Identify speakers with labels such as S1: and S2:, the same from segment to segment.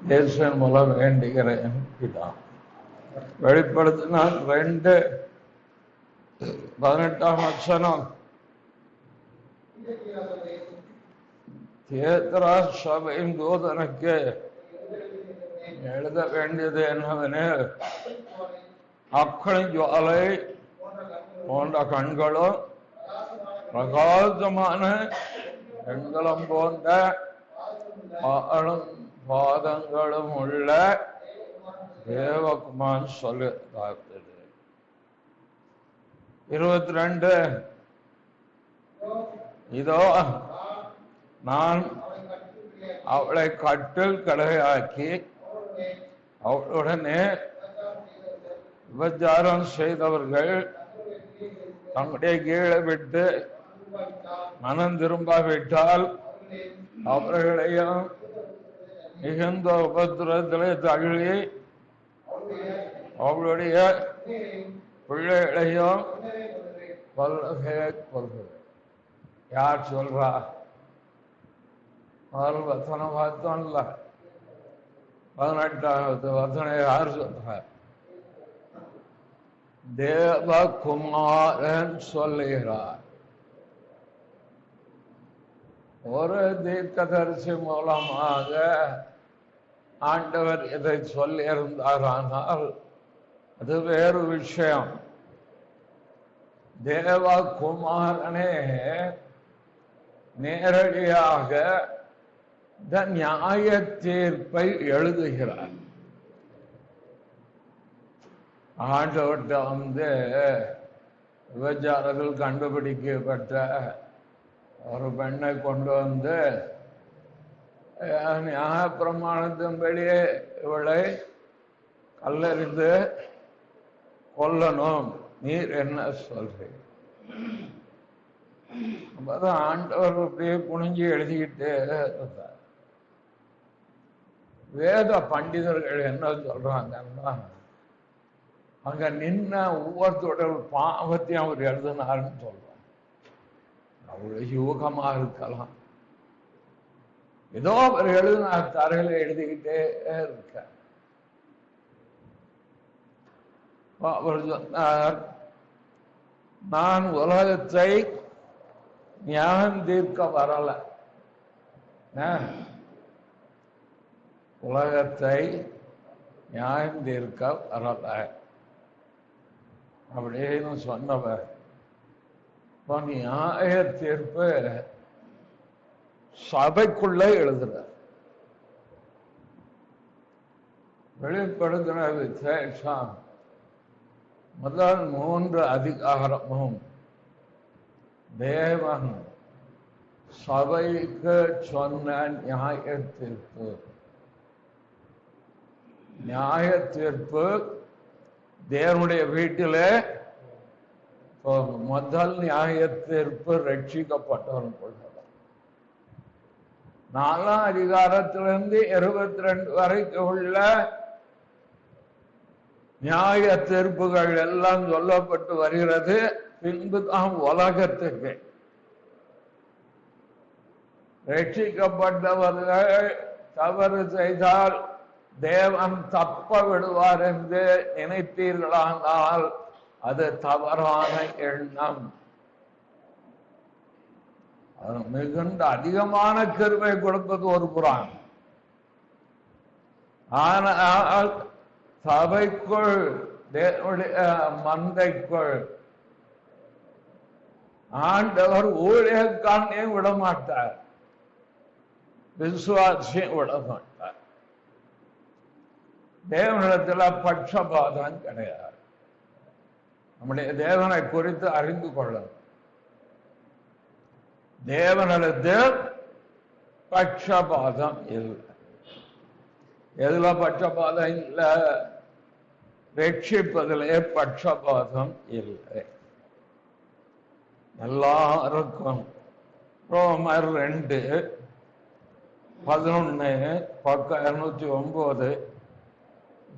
S1: இயேசுவின் மூலம் வேண்டுகிறேன் பிதா. வெளிப்படுத்தினால் 2:18 வசனம். தியேத்திரா சபையின் தூதனுக்கு எழுத வேண்டியது என்னவெனில், அக்னி ஜுவாலை போன்ற கண்களும் பிரகாசமான பெண்களும் போன்ற பாதங்களும் உள்ள தேவகுமார் சொல்லுகிறார். 22 இதோ நான் அவளை கட்டில் கடையாக்கி அவளுடனே விபச்சாரம் செய்தவர்கள் தங்களுடைய கீழே விட்டு மனம் திரும்பாவிட்டால் அவர்களையும் மிகுந்த உபத்திரத்திலே தள்ளி அவளுடைய பிள்ளைகளையும் கொள்வது. யார் சொல்றா? வசனம் பார்த்தோம்ல, 18வது வசனம் யார் சொல்ற? தேவகுமாரன் சொல்லுகிறார். ஒரு தீர்க்கதரிசி மூலமாக ஆண்டவர் இதை சொல்லி இருந்தாரானால் அது வேறு விஷயம். தேவகுமாரனே நேரடியாக நியாய தீர்ப்பை எழுதுகிறார். ஆண்டவர்கிட்ட விபச்சாரத்தில் கண்டுபிடிக்கப்பட்ட ஒரு பெண்ணை கொண்டு வந்து நியாய பிரமாணத்தின்படியே இவளை கல்லறிந்து கொல்லணும், நீர் என்ன சொல்றீங்க? ஆண்டவர் அப்படியே குனிஞ்சு எழுதிக்கிட்டே இருந்தார். வேத பண்டிதர்கள் என்ன சொல்றாங்கன்னா, அங்க நின்ன ஒவ்வொருத்தோட பாவத்தையும் அவர் எழுதினாருன்னு சொல்றாங்க. அவ்வளவு யூகமா இருக்கலாம். ஏதோ அவர் எழுதினார், தரையில எழுதிக்கிட்டே இருக்க. அவர் சொன்னார், நான் உலகத்தை ஞானம் தீர்க்க வரல, உலகத்தை நியாயம் தீர்க்க வரல அப்படின்னு சொன்னவர். நியாய தீர்ப்பு சபைக்குள்ள எழுதுறார். வெளிப்படுத்தின விசேஷம் முதல் 3 அதிகாரமும் தேவன் சபைக்கு சொன்ன நியாய தீர்ப்பு. நியாய தீர்ப்பு தேவனுடைய வீட்டிலே முதல் நியாய தீர்ப்பு ரட்சிக்கப்பட்டவன் கொள்கிறார். 4ஆம் அதிகாரத்திலிருந்து 22 வரைக்கும் உள்ள நியாய தீர்ப்புகள் எல்லாம் சொல்லப்பட்டு வருகிறது. பின்புதான் உலகத்துக்கு ரட்சிக்கப்பட்டவர்கள் தவறு செய்தால் தேவன் தப்ப விடுவார் என்று நினைத்தீர்களானால் அது தவறான எண்ணம். மிகுந்த அதிகமான கிருபை கொடுப்பது ஒரு புறம். ஆனால் சபைக்குள் தேவனுடைய மந்தைக்குள் ஆண்டவர் ஊழியக்காரனே விட மாட்டார், விசுவாசியும் விட மாட்டார். தேவனிடத்துல பட்சபாதம் கிடையாது. நம்முடைய தேவனை குறித்து அறிந்து கொள்ளணும். தேவனிடத்தில் பட்சபாதம் இல்லை. எதுல பட்சபாதம் இல்லை? ரட்சிப்பதிலே பட்சபாதம் இல்லை. எல்லாருக்கும் ரோமர் 2:11 பக்கம் 209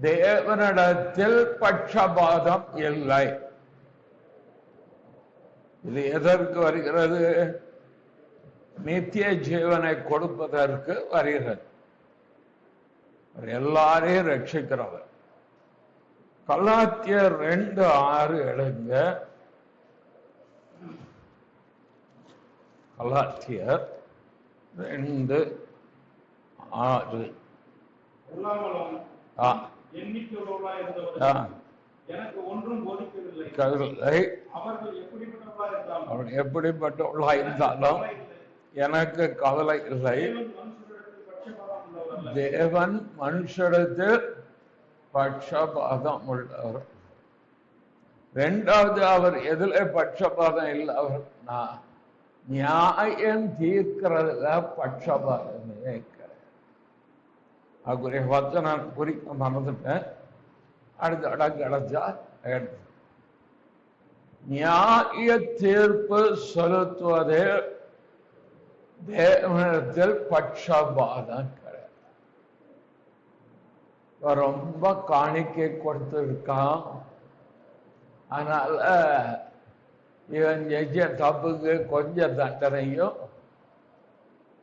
S1: தேவனிடத்தில் பட்சபாதம் இல்லை. இது எதற்கு வருகிறது? நித்திய ஜீவனை கொடுப்பதற்கு வருகிறது. எல்லாரையும் ரட்சிக்கிறவர். கலாத்தியர் 2:6 எழுங்க. கலாத்தியர் 2:6.
S2: எனக்கு ஒன்றும் போதிக்கவில்லை.
S1: அவன் எப்படிப்பட்டவர்களாக இருந்தாலும் எனக்கு கவலை இல்லை. தேவன் மனுஷரிடத்தில் பட்சபாதம் உள்ளவர். இரண்டாவது, அவர் எதுல பட்சபாதம் இல்லை, அவர் நியாயம் தீர்க்கிறதுல பட்சபாதமே கிடையாது. அதுக்குரிய வச்சனம் குறிக்க மறந்துட்டேன். அடுத்த இடம் கிடைச்சா நியாய தீர்ப்பு செலுத்துவதே தேவனிடத்தில் பட்சபாதம் கிடையாது. ரொம்ப காணிக்கை கொடுத்திருக்கான், அதனால இவன் செஞ்ச தப்புக்கு கொஞ்சம் தண்டனையும்,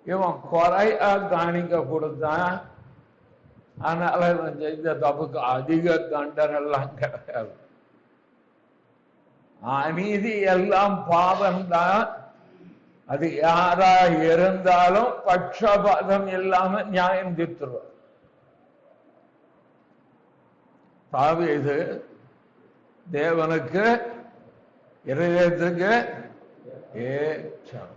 S1: இவன் குறையா காணிக்க கொடுத்தான், அதனால இவன் செஞ்ச தப்புக்கு அதிக தண்டனை எல்லாம் கிடையாது. அநீதி எல்லாம் பாவம்தான். அது யாரா இருந்தாலும் பட்சபாதம் இல்லாம நியாயம் தீர்த்துருவார். தாவீது தேவனுக்கு இருதயத்துக்கு ஏற்றம்.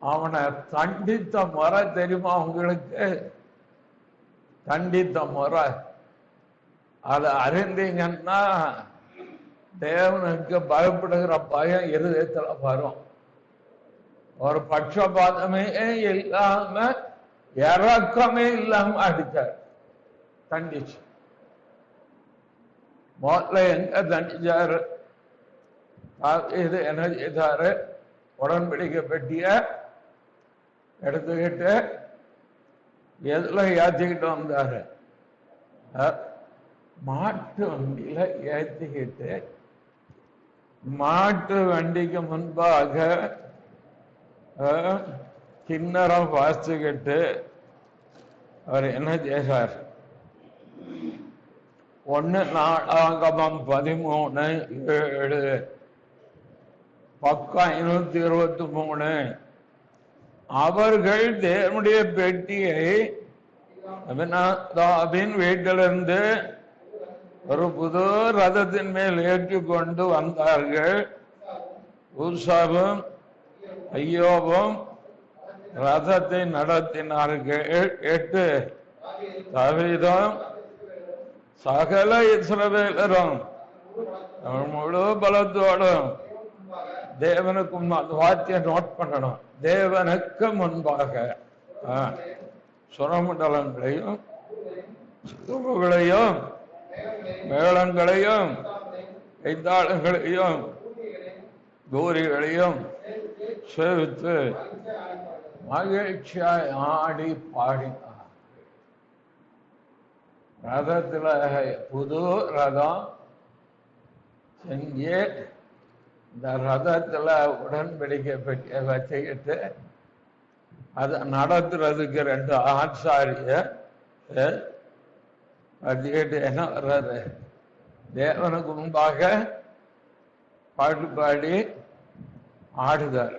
S1: அவனை தண்டித்த முறை தெரியுமா உங்களுக்கு? தண்டித்த முறை அதை அறிந்தீங்கன்னா தேவனுக்கு பயப்படுகிற பயம் இருதயத்துல வரும். ஒரு பட்சபாதமே இல்லாம இறக்கமே இல்லாம அடித்தார், தண்டிச்சு. முதல்ல எங்க தண்டிச்சாரு? இது என்ன செய்தாரு? உடன்படிக்கை பெட்டிய எடுத்துக்கிட்டு எதுல ஏத்திக்கிட்டு வந்தாரு? மாட்டு வண்டியில ஏத்திக்கிட்டு, மாட்டு வண்டிக்கு முன்பாக கிண்ணறம் வாசிச்சுக்கிட்டு அவர் என்ன செய்தார்? 1 நாளாகமம் 13:7 பக்கம் 523. அவர்கள் தேவனுடைய பெட்டியை அபினாதாபின் வீட்டிலிருந்து ஒரு புது ரதத்தின் மேல் ஏற்றிக்கொண்டு வந்தார்கள். ஊசாவும் ஐயோவும் ரதத்தை நடத்தினார்கள். 8 தாவீதும் சகல இஸ்ரவேலரும் முழு பலத்தோடும் தேவனுக்கு வார்த்தையை நோட் பண்ணணும். தேவனுக்கு முன்பாக சுரமண்டலங்களையும் சுகங்களையும் மேளங்களையும் கைத்தாளங்களையும் தூரிகளையும் சேவித்து மகிழ்ச்சியாய் ஆடி பாடினார். ரதத்துல புது ரதம் செஞ்சு இந்த ரதத்துல உடன்படிக்கை பெட்டிய வச்சுக்கிட்டு அதை நடத்துறதுக்கு 2 ஆசாரிய வச்சுக்கிட்டு என்ன வர்றாரு? தேவனுக்கு முன்பாக பாட்டு பாடி ஆடுதார்.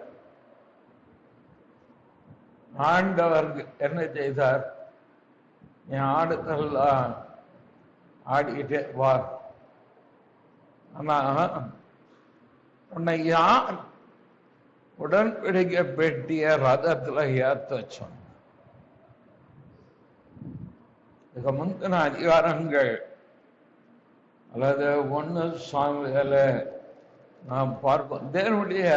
S1: ஆண்டவருக்கு என்ன செய்தார்? நீ ஆடுதெல்லாம் ஆடிக்கிட்டே வா, ஆனா உன்னை யார் உடன்படிக்கை பெட்டிய ரதத்துல ஏத்த சொன்ன? இதுக்கு முந்தின அதிகாரங்கள் அல்லது 1 சாமுவேல நாம் பார்ப்போம். தேவனுடைய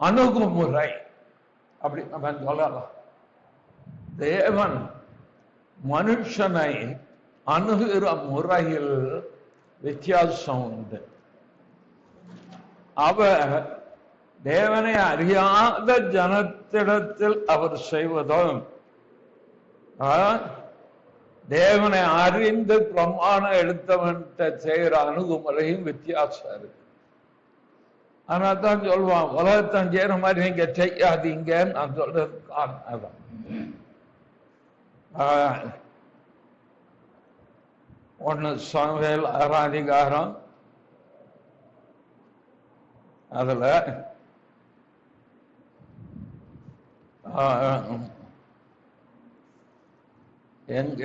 S1: அணுகுமுறை அப்படி நம்ம சொல்லலாம். தேவன் மனுஷனை அணுகிற முறையில் வித்தியாசம் உண்டு. அவர் தேவனை அறியாத ஜனத்திடத்தில் அவர் செய்வதும், தேவனை அறிந்து பிரமாணம் எடுத்தவன் செய்கிற அணுகுமுறையும் வித்தியாசம் இருக்கு. ஆனால் தான் சொல்லுவான், உலகத்தான் செய்யற மாதிரி நீங்க செய்யாதீங்கன்னு நான் சொல்றது காரணம் அதான். ஒன்று சாமுவேல் 6ஆம் அதிகாரம், அதுல எங்க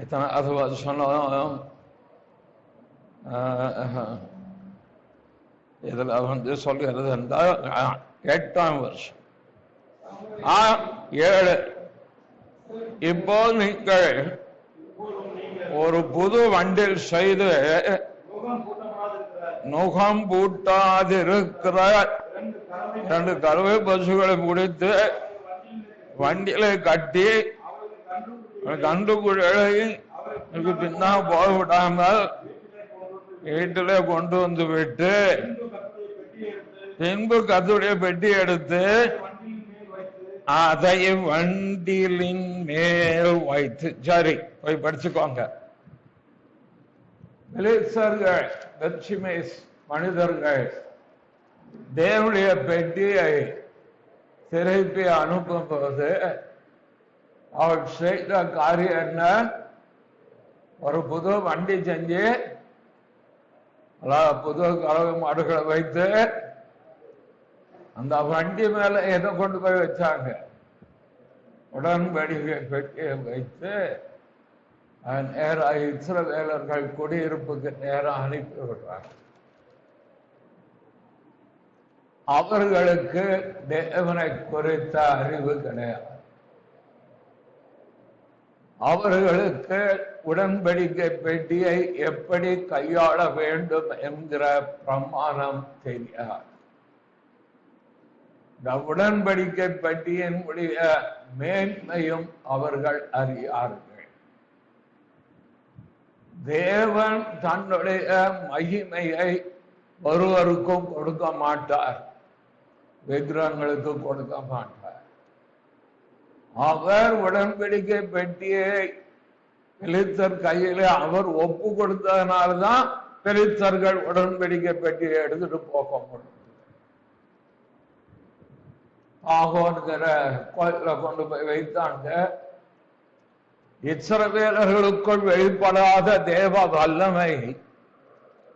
S1: எத்தனை அது சொன்னோம், இதுல வந்து சொல்கிறது என்றால் 8ஆம் வருஷம் 7. இப்போ நீங்கள் ஒரு புது வண்டில் செய்து நுகம் பூட்டாதிருக்கிற 2 கறவை பசுகளை முடித்து வண்டியில கட்டி கண்டுகுழலை பின்னா போக விடாமல் வீட்டிலே கொண்டு வந்து விட்டு பின்பு கர்த்தருடைய பெட்டி எடுத்து அதை வண்டிலின் மேல் வைத்து. சரி, போய் படிச்சுக்கோங்க. பெலிஸ்தர்கள், பெத்ஷிமேஸ் மனிதர்கள் தேவனுடைய பெட்டியை திருப்பி அனுப்பும் போது அவர் செய்த காரியம் என்ன? ஒரு புது வண்டி செஞ்சு புது கலவை மாடுகளை வைத்து அந்த வண்டி மேல எதை கொண்டு போய் வச்சாங்க? உடன்படிக்கை பெட்டியை வைத்து நேராக இஸ்ரவேலர்கள் குடியிருப்புக்கு நேராக அனுப்பி விடுறாங்க. அவர்களுக்கு தேவனை குறித்த அறிவு கிடையாது. அவர்களுக்கு உடன்படிக்கை பெட்டியை எப்படி கையாள வேண்டும் என்கிற பிரமாணம் தெரியாது. இந்த உடன்படிக்கை பெட்டியினுடைய மேன்மையும் அவர்கள் அறியார்கள். தேவன் தன்னுடைய மகிமையை ஒருவருக்கும் கொடுக்க மாட்டார், விக்கிரகங்களுக்கு கொடுக்க மாட்டார். அவர் உடன்படிக்கை பெட்டியை பெலிஸ்தர் கையிலே அவர் ஒப்பு கொடுத்ததனால்தான் பெலிஸ்தர்கள் உடன்படிக்கை பெட்டியை எடுத்துட்டு போக முடியும். ஆகோன்கிற கோயில கொண்டு போய் வைத்தாங்க. இஸ்ரவேலர்களுக்குள் வெளிப்படாத தேவ வல்லமை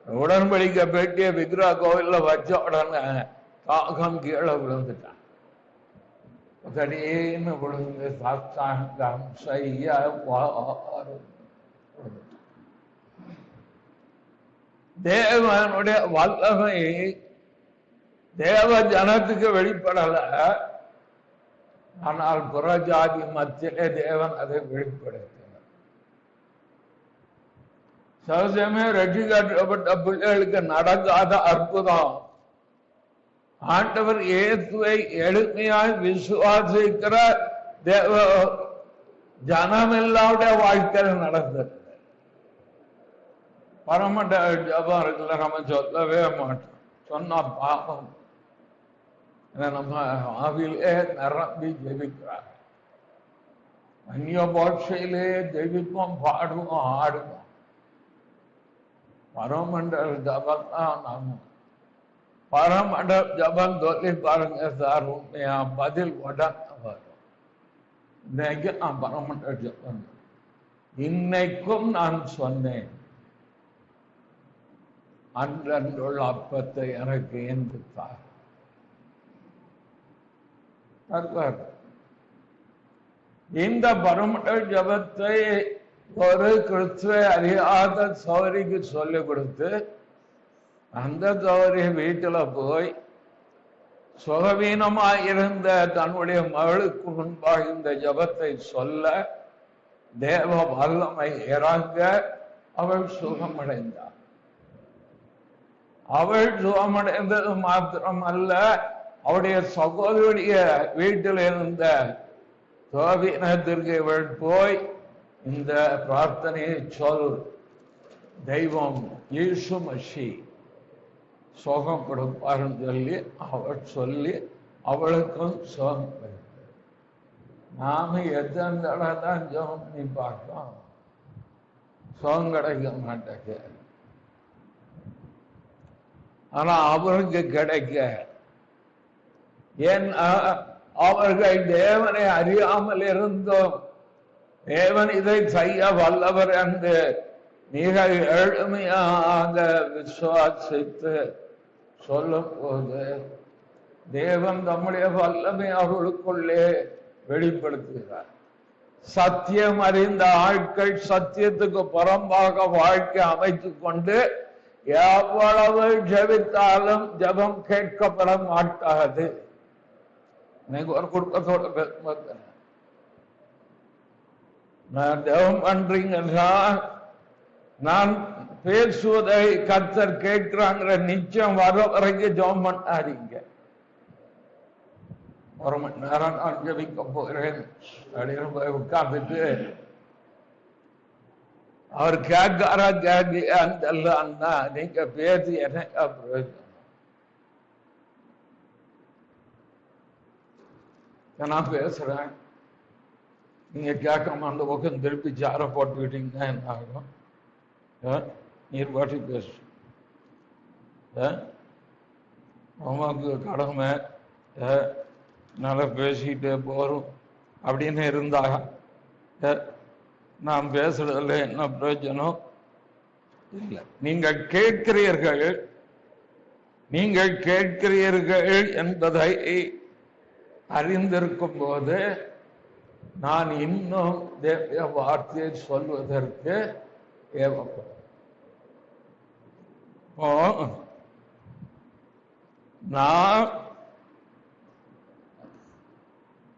S1: உடன்படிக்கை பெட்டிய விக்கிரக கோவில்ல வச்ச உடனே காகம் கீழே விழுந்துட்டான். திடீர்னு விழுந்து சாஸ்தாங்கம் செய்ய தேவனுடைய வல்லமை தேவ ஜனத்துக்கு வெளிப்படல, ஆனால் புறஜாதி மத்தியிலே தேவன் அதை வெளிப்படுத்தினார். சகஜமே ரட்சிக்கப்பட்ட பிள்ளைகளுக்கு நடக்காத அற்புதம் ஆண்டவர் இயேசுவை எளிமையாய் விசுவாசிக்கிற தேவ ஜனமில்லாவுடைய வாழ்க்கையில் நடந்தது. பரமண்ட ஜபம் இருக்குல்ல, நம்ம சொல்லவே மாட்டோம். சொன்னா பாவம். நம்ம ஆவிலே நிரம்பி ஜெபிக்கிறார். அந்நிய பாஷையிலே ஜெபிப்போம், பாடுவோம், ஆடுவோம். பரமண்டல் ஜபம் தான் நம்ம பரமண்ட ஜபம் சொல்லி பாருங்க சார், உண்மையா பதில் உடனே வரும். இன்னைக்கு நான் பரமண்ட ஜபம் இன்னைக்கும் நான் சொன்னேன், அன்றன்றுள்ள அப்பத்தை எனக்கு என்று தார். இந்த பரமண்ட ஜபத்தை ஒரு கிறிஸ்துவை அறியாத சௌரிக்கு சொல்லிக் கொடுத்து அந்த சௌரி வீட்டில் போய் சுகவீனமாயிருந்த தன்னுடைய மகளுக்கு முன்பாக இந்த ஜபத்தை சொல்ல தேவ வல்லமை இறங்க அவள் சுகமடைந்தாள். அவள் சுகமடைந்தது மாத்திரமல்ல, அவருடைய சகோதரிய வீட்டில் இருந்த சுகவீனத்திற்கு இவள் போய் இந்த பிரார்த்தனையை சொல், தெய்வம் இயேசு மசி சுகம் கொடுப்பாருன்னு சொல்லி அவள் சொல்லி அவளுக்கும் சுகம் கிடைத்தது. நாம எத்தனை தடவை தான் ஜெபம் பண்ணி பார்க்கலாம், சுகம் கிடைக்க மாட்டேங்க. ஆனா அவருக்கு கிடைக்க, ஏன் அவர்கள் தேவனை அறியாமல் இருந்தோம், தேவன் இதை செய்ய வல்லவர் என்று மிக எளிமையாக விசுவாசித்து சொல்லும் போது தேவன் நம்முடைய வல்லமை அவர்களுக்குள்ளே வெளிப்படுத்துகிறார். சத்தியம் அறிந்த ஆட்கள் சத்தியத்துக்கு புறம்பாக வாழ்க்கை அமைத்துக் கொண்டு எவ்வளவு ஜெபித்தாலும் ஜெபம் கேட்கப்பட மாட்டாது. ஒரு குடும்பத்தோட பேசும்போது நான் ஜெபம் பண்றீங்கன்னா நான் பேசுவதை கர்த்தர் கேட்கிறாங்கிற நிச்சயம் வர வரைக்கும் ஜெபம் பண்ணாதீங்க. ஒரு மணி நேரம் நான் ஜெபிக்க போகிறேன் அப்படின்னு போய் உட்கார்ந்துட்டு அவர் கேட்காரா கேட்கலன்னா நீங்க பேசி என்ன பிரயோஜனம்? நான் பேசுறேன், நீங்க கேட்காம அந்த பக்கம் திருப்பி சார போட்டுக்கிட்டீங்கன்னா என்ன ஆகும்? நீர் பாட்டி பேசு, உமக்கு கடமை நல்லா பேசிக்கிட்டே போறோம் அப்படின்னு இருந்தா நாம் பேசுறதுல என்ன பிரயோஜனம் இல்லை. நீங்கள் கேட்கிறீர்கள் என்பதை அறிந்திருக்கும் போது நான் இன்னும் தேவ வார்த்தையை சொல்வதற்கு ஏவப்படும்.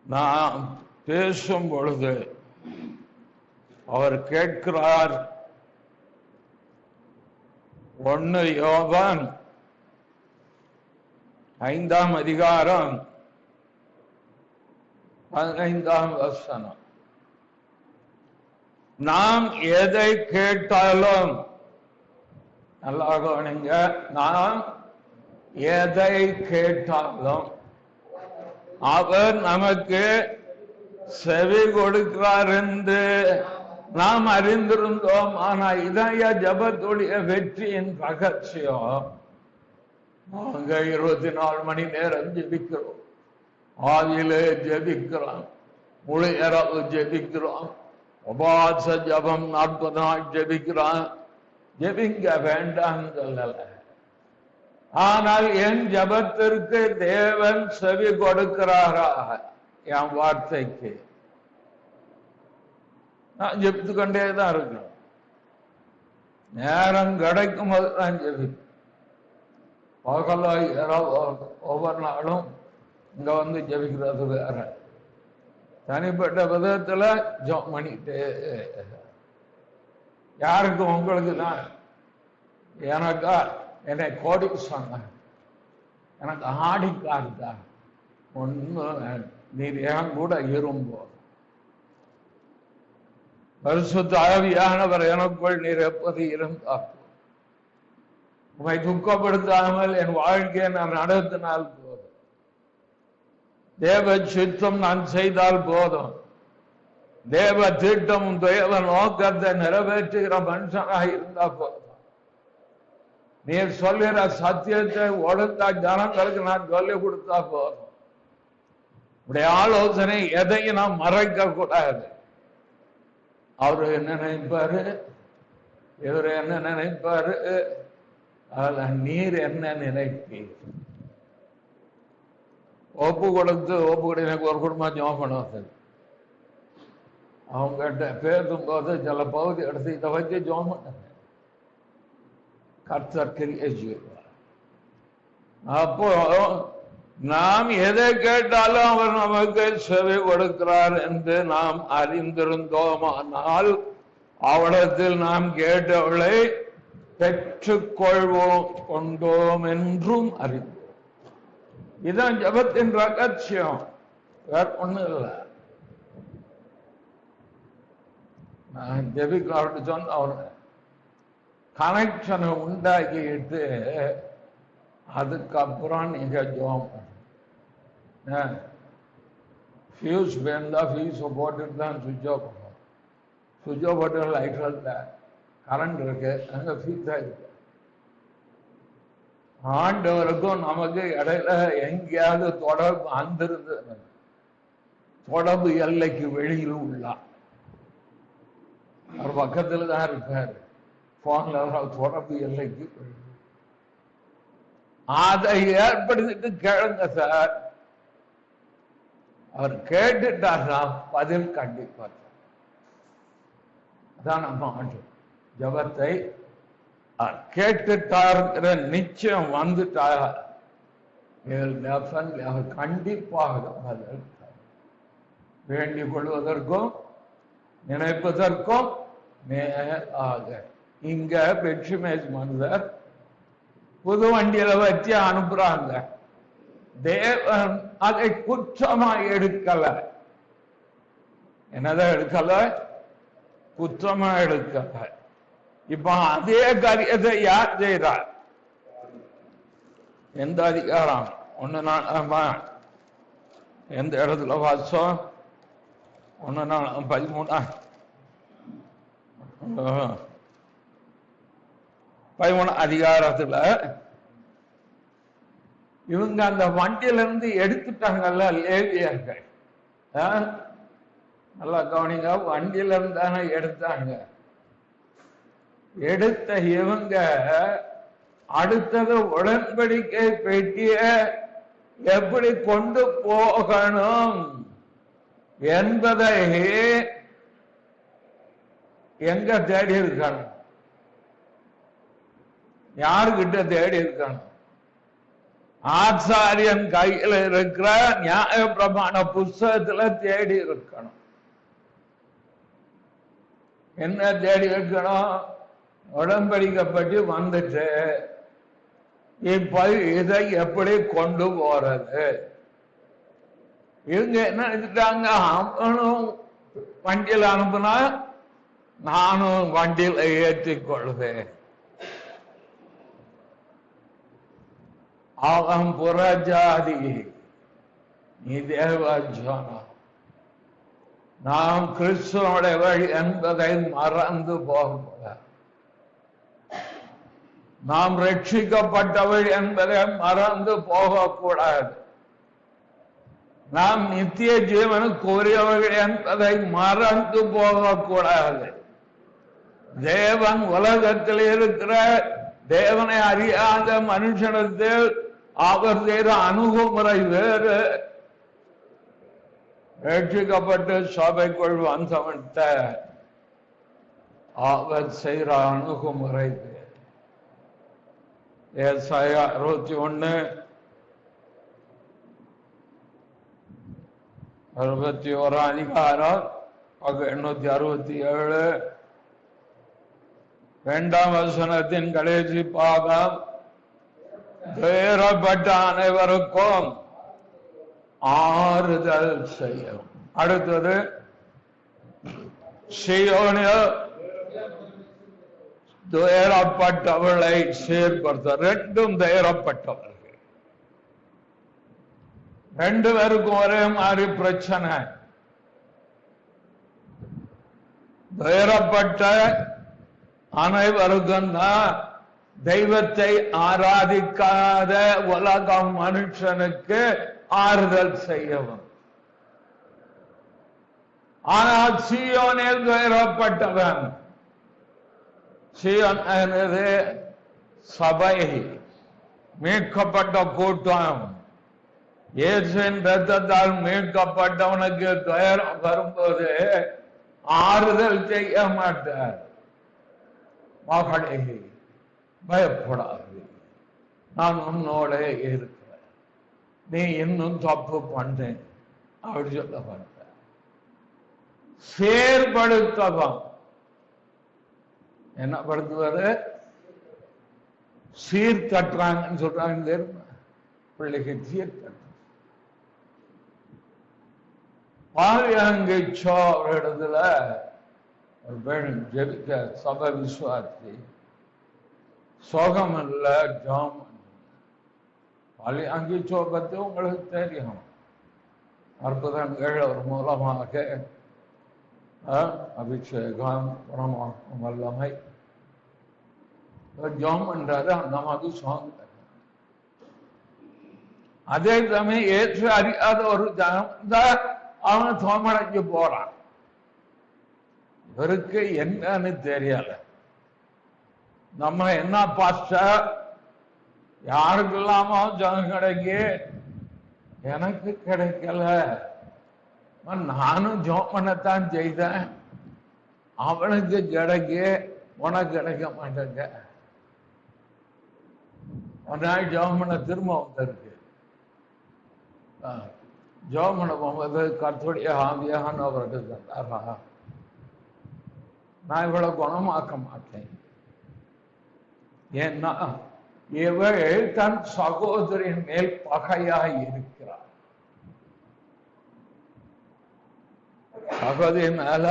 S1: நான் பேசும் பொழுது அவர் கேட்கிறார். 1 யோவான் 5ஆம் அதிகாரம் 15ஆம் வசனம். நாம் எதை கேட்டாலும், நல்லா கவனிங்க, நாம் எதை கேட்டாலும் அவர் நமக்கு செவி கொடுக்கிறார் என்று நாம் அறிந்திருந்தோம். ஆனா இதய ஜபத்துடைய வெற்றியின் ரகசியம், நாங்க 24 மணி நேரம் ஜெபிக்கிறோம், ஆவியிலே ஜெபிக்கிறோம், முழு இரவு ஜெபிக்கிறோம், உபவாச ஜபம் 40 நாள் ஜெபிக்கிறோம். ஜெபிக்க வேண்டாம் சொல்லல, ஆனால் என் ஜபத்திற்கு தேவன் செவி கொடுக்கிறாரா? என் வார்த்தைக்கு நான் ஜெபித்து கொண்டேதான் இருக்கணும். நேரம் கிடைக்கும் போது நான் ஜெபிப்பேன். பகலோ இரவோ ஒவ்வொரு நாளும் இங்க வந்து ஜெபிக்கிறது வேற. தனிப்பட்ட விதத்துல ஜெபம் பண்ணிட்டு யாருக்கு? உங்களுக்கு தான். எனக்கா என்னை கோடிக்கு சொன்னாங்க, எனக்கு ஆடிக்காருதா ஒன்னும், நீர் ஏன் கூட இரும்போ, பரிசுத்த ஆவியானவர் எனக்குள் நீர் எப்போது இருந்தார், உமை துக்கப்படுத்தாமல் என் வாழ்க்கையை நான் நடத்தினால் போதும், தேவ சித்தம் நான் செய்தால் போதும், தேவ திட்டம் தேவ நோக்கத்தை நிறைவேற்றுகிற மனுஷனாக இருந்தா போதும், நீர் சொல்லுகிற சத்தியத்தை ஒழுங்கா ஜனங்களுக்கு நான் சொல்லிக் கொடுத்தா போதும். உடைய ஆலோசனை எதையும் நாம் மறைக்க கூடாது. அவரு என்ன நினைப்பாரு, இவரு என்ன நினைப்பாரு, அதுல நீர் என்ன நினைப்பீர்? ஒப்பு கொடுத்து எனக்கு ஒரு குடும்பம் ஜெபம் பண்ணுவாங்க. அவங்ககிட்ட பேசும்போது சில பகுதி எடுத்து இதை வச்சு ஜெபம் பண்ணாங்க, கர்த்தர் கிரியை செய்வார். அப்போ நாம் எதை கேட்டாலும் அவர் நமக்கு செவி கொடுக்கிறார் என்று நாம் அறிந்திருந்தோமானால் அவரிடத்தில் நாம் கேட்டவளை கொண்டோம் என்றும் அறிந்தோம். இதுதான் ஜபத்தின் ரகசியம், வேற ஒண்ணு இல்லை. நான் ஜெபிக்காரு சொன்ன அவர் கனெக்ஷனை உண்டாக்கிட்டு அதுக்கப்புறம் நீங்க ஜெபம் பண்ணுங்க. ஃபியூஸ் வேணுதா ஃபியூஸை போட்டுட்டு தான் சுவிட்ச் ஆஃப் பண்ணுவோம். சுவிட்ச் ஆஃப் போட்டு லைட் இல்லை, கரண்ட் இருக்கு, அங்கே ஃபியூஸ் ஆகிருக்கு. ஆண்டவருக்கும் நமக்கு இடையில எங்கேயாவது தொடர்பு வந்திருந்து, தொடர்பு எல்லைக்கு வெளியில் உள்ளா அவர் பக்கத்துல தான் இருக்காரு, போன்ல தொடர்பு எல்லைக்கு அதை ஏற்படுத்திட்டு கேளுங்க சார். அவர் கேட்டுட்டாரா பதில் கண்டிப்பா. அதான் நம்ம ஆண்டு ஜபத்தை கேட்டுட்டாருங்கிற நிச்சயம் வந்துட்டார், அவர் கண்டிப்பாக பதில். வேண்டிக் கொள்வதற்கும் நினைப்பதற்கும் மேலாக. இங்க பெட்ரிமேஸ் மனிதர் புது வண்டியில வச்சு அனுப்புறாங்க. தேவன் அதை குற்றமா எடுக்கல. என்னதான் எடுக்கல? குற்றமா எடுக்கல. இப்ப அதே காரியத்தை யார் செய்யறார்? எந்த அதிகாரம்? ஒண்ணு நான் எந்த இடத்துல வாசம்? 13 அதிகாரத்துல இவங்க அந்த வண்டியில இருந்து எடுத்துட்டாங்கல்ல லேவியர்கள். நல்லா கவனிங்க, வண்டியில இருந்து தானே எடுத்தாங்க. எடுத்த இவங்க அடுத்தது உடன்படிக்கை பெட்டிய எப்படி கொண்டு போகணும் என்பதை எங்க தேடி இருக்கணும்? யாருகிட்ட தேடி இருக்கணும்? ஆச்சாரியன் கையில் இருக்கிற நியாய பிரமாண புஸ்தகத்துல தேடி இருக்கணும். என்ன தேடி இருக்கணும்? உடன்படிக்கப்பட்டு வந்துட்டு இப்ப இதை எப்படி கொண்டு போறது? இவங்க என்ன நினைச்சிட்டாங்க, அவனும் வண்டியில் அனுப்புனா நானும் வண்டியில் ஏற்றிக்கொள்வேன். அவன் புறஜாதி, நீ தேவஜானா. நாம் கிறிஸ்துவனுடையவள் என்பதை மறந்து போக, நாம் ரட்சிக்கப்பட்டவள் என்பதை மறந்து போகக்கூடாது. நாம் நித்திய ஜீவனுக்கு உரியவர்கள் என்பதை மறந்து போகக்கூடாது. தேவன் உலகத்தில் இருக்கிற தேவனை அறியாத மனுஷனத்தில் அவர் செய்கிற அணுகுமுறை வேறு, ரட்சிக்கப்பட்டு சபைக்குள் வந்தவன்ட்ட அவர் செய்கிற அணுகுமுறை வேறு. ஏசாயா 61 61 அதிகாரம் 867 2ஆம் வசனத்தின் கடைசி பாகம், வேறப்பட்ட அனைவருக்கும் ஆறுதல் செய்யும். அடுத்தது சீயோனில் துயரப்பட்டவளை சீர்படுத்த. ரெண்டும் துயரப்பட்டவர்கள், ரெண்டு பேருக்கும் ஒரே மாதிரி பிரச்சனை. துயரப்பட்ட அனைவருக்கும் தான் தெய்வத்தை ஆராதிக்காத உலகம் மனுஷனுக்கு ஆறுதல் செய்யவும். ஆனால் சீயோனில் துயரப்பட்டவன், சீயோன் சபை, மீட்கப்பட்ட கூட்டம், இயேசுவின் ரத்தத்தால் மீட்கப்பட்டவனுக்கு துயரம் வரும்போது ஆறுதல் செய்ய மாட்டார். மகளே பயப்படாது, நான் உன்னோட இருக்கிறேன், நீ இன்னும் தப்பு பண்ணேன் அப்படி சொல்ல மாட்ட. செயற்படுத்தவும். என்ன படுத்துவாரு? சீர்கட்டுறாங்கன்னு சொல்றாங்க. பிள்ளைக்கு சீர்கட்டு பாலியங்கிச்சோ இடத்துல ஒரு பெண் ஜெபிக்க, சபை விசுவாசி, சோகம் இல்ல ஜாம். பாலியங்கிச்சோ பத்தி உங்களுக்கு தெரியும். அற்புதங்கள் ஒரு மூலமாக அபிஷேகம், குணமாக்கும் வல்லமை ஜாம் என்றாரு. அந்த மாதிரி சாங் அதே சமயம் ஏற்று அறியாத ஒரு ஜனம் தான் அவன் சோமடைஞ்சு போறான். இவருக்கு என்னன்னு தெரியல. நம்ம என்ன பாஸ்டர் யாருக்கு இல்லாம ஜனம் கிடைக்கு, எனக்கு கிடைக்கல, நானும் ஜோம் பண்ணத்தான் செய்தேன், அவனுக்கு கிடைக்கு, உனக்கு கிடைக்க மாட்டேங்க. ஒரு நாள் ஜோம் பண்ண திரும்ப வந்திருக்கு. ஜோம் பண்ண போகும்போது கர்த்தருடைய ஆவியான அவருக்கு தந்தாரா, நான் இவ்வளவு குணமாக்க மாட்டேன். ஏன்னா இவள் தன் சகோதரின் மேல் பகையாய் இருக்கிறார். சகோதரி மேல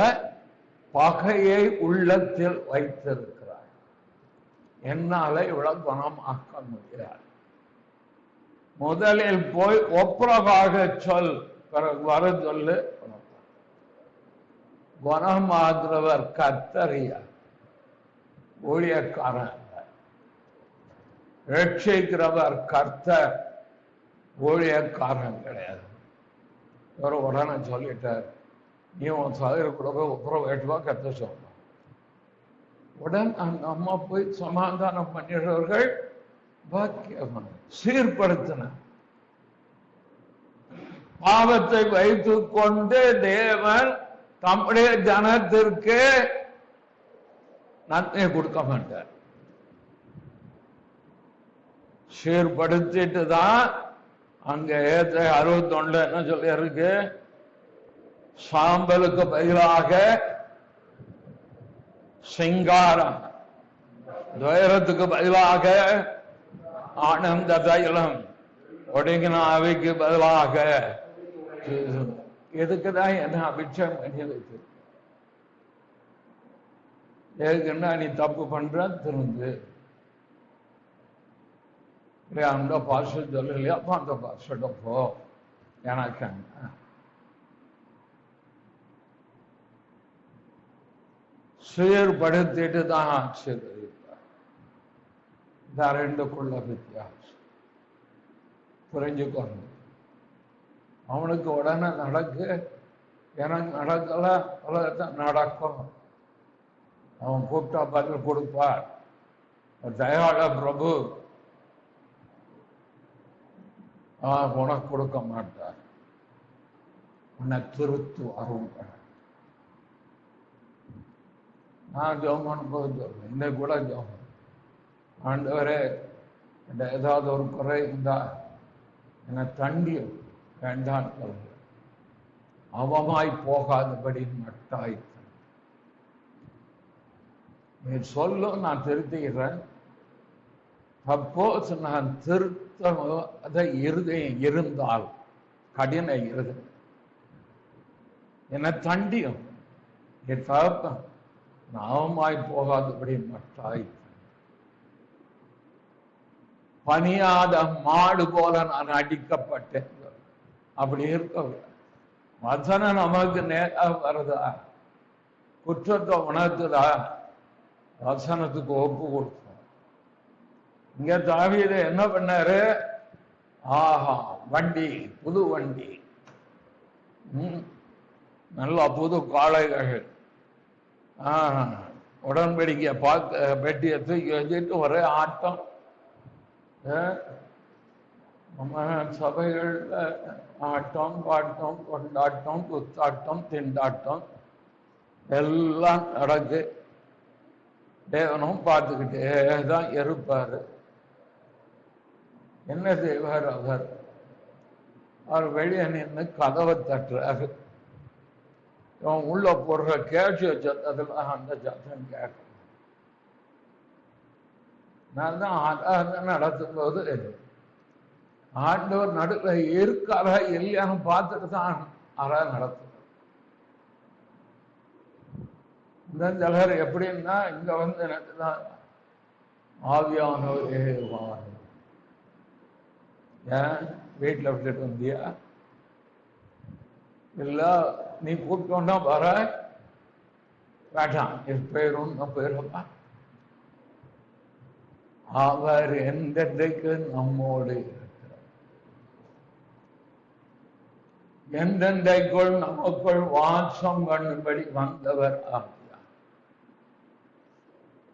S1: பகையை உள்ளத்தில் வைத்திருக்கிறார். என்னால இவ்வளவு குணமாக்க முடியாது. முதலில் போய் ஒப்புரவாக சொல், பிறகு வர சொல்லு. குணமாகிறவர் கர்த்தரியா, ஊழியக்காரன். ரட்சிக்கிறவர் கர்த்தர், ஊழியக்காரன் கிடையாது. ஒரு உடனே சொல்லிட்டார், நீ உன் சகோதரி கூட போய் ஒப்புரவு வேட்டுவா கத்த சொல்ல. உடன் அந்த அம்மா போய் சமாதானம் பண்ணிடுறவர்கள் பாக்கியமான சீர்படுத்தின. பாவத்தை வைத்துக் கொண்டு தேவன் தம்முடைய ஜனத்திற்கு நன்மை கொடுக்க மாட்டார். சீர்படுத்திட்டு தான் அங்க 61 என்ன சொல்லி இருக்கு, சாம்பலுக்கு பதிலாக சிங்காரம், துயரத்துக்கு பதிலாக ஆனந்த தைலம், ஒடுங்கின அவைக்கு பதிலாக எதுக்குதான் என்ன அபிஷேகம் பண்ணி வைத்து, எதுக்குன்னா நீ தப்பு பண்ற திருந்து இல்லையா, அந்த பாஸ்டர் சொல்லலையா, அப்ப அந்த பாஸ்டர்கிட்ட போ. எனக்கு சீர்படுத்திட்டு தான் ஆச்சரிப்பார். இந்த ரெண்டுக்குள்ள வித்தியாசம் புரிஞ்சுக்கணும். அவனுக்கு உடனே நடக்கு, எனக்கு நடக்கல, உலகத்தான் நடக்கும். அவன் கூப்பிட்டா பதில் கொடுப்பார். தயாள பிரபு உனக்கு கொடுக்க மாட்டார், உன்னை திருத்துவார். நான் ஜோமன் போது சொல்றேன், இன்னைக்கு கூட ஜோமன், ஆண்டவரே ஏதாவது ஒரு குறை இருந்தா என்னை தண்டியும் வேண்டாம் சொல்ற, அவமாய் போகாதபடி நட்டாய் நீ சொல்லும், நான் திருத்திக்கிறேன். சப்போஸ் நான் திருத்த இருதயம் இருந்தால், கடின இருதயம் என்னை தண்டியும், என் தகப்பன் நாமாய் போகாதபடி நட்டாய். பணியாத மாடு போல நான் அடிக்கப்பட்டேன். அப்படி இருக்க வசனம் நமக்கு நேராக வருதா, குற்றத்தை உணர்த்துதா, வசனத்துக்கு ஒப்பு கொடுத்தோம். இங்க தாவீது என்ன பண்ணாரு, ஆஹா வண்டி, புது வண்டி, நல்ல புது காளைகள், உடன்படிக்கை பார்த்து பெட்டியை தூக்கி வச்சுட்டு ஒரே ஆட்டம். நம்ம சபைகள்ல ஆட்டம், பாட்டம், கொண்டாட்டம், குத்தாட்டம், திண்டாட்டம் எல்லாம் நடக்கு. தேவனும் பார்த்துக்கிட்டே தான் இருப்பாரு. என்ன செய்வார் அவர்? அவர் வெளியே நின்று கதவை தட்டுறாரு. இவன் உள்ள போடுற கேட்சி சத்தத்துல அந்த சத்தம் கேட்கும். நான் தான் ஆராதனை நடத்தும் போது ஆண்டவர் நடுவில் இருக்காரா இல்லையான்னு பார்த்துட்டு தான் ஆராதனை நடத்தும். இந்த சிலர் எப்படின்னா இங்க வந்து எனக்கு தான் ஆவியானவரே வாரு, ஏன் வீட்டில் விட்டுட்டு வந்தியா, இல்ல நீ கூப்பிட்டோன்னா வர வேண்டாம், என் பேரும் போயிருப்பா. அவர் எந்தக்கு நம்மோடு இருக்கிறார். எந்தெந்தைக்குள் நமக்குள் வாசம் பண்ணும்படி வந்தவர் ஆவியா.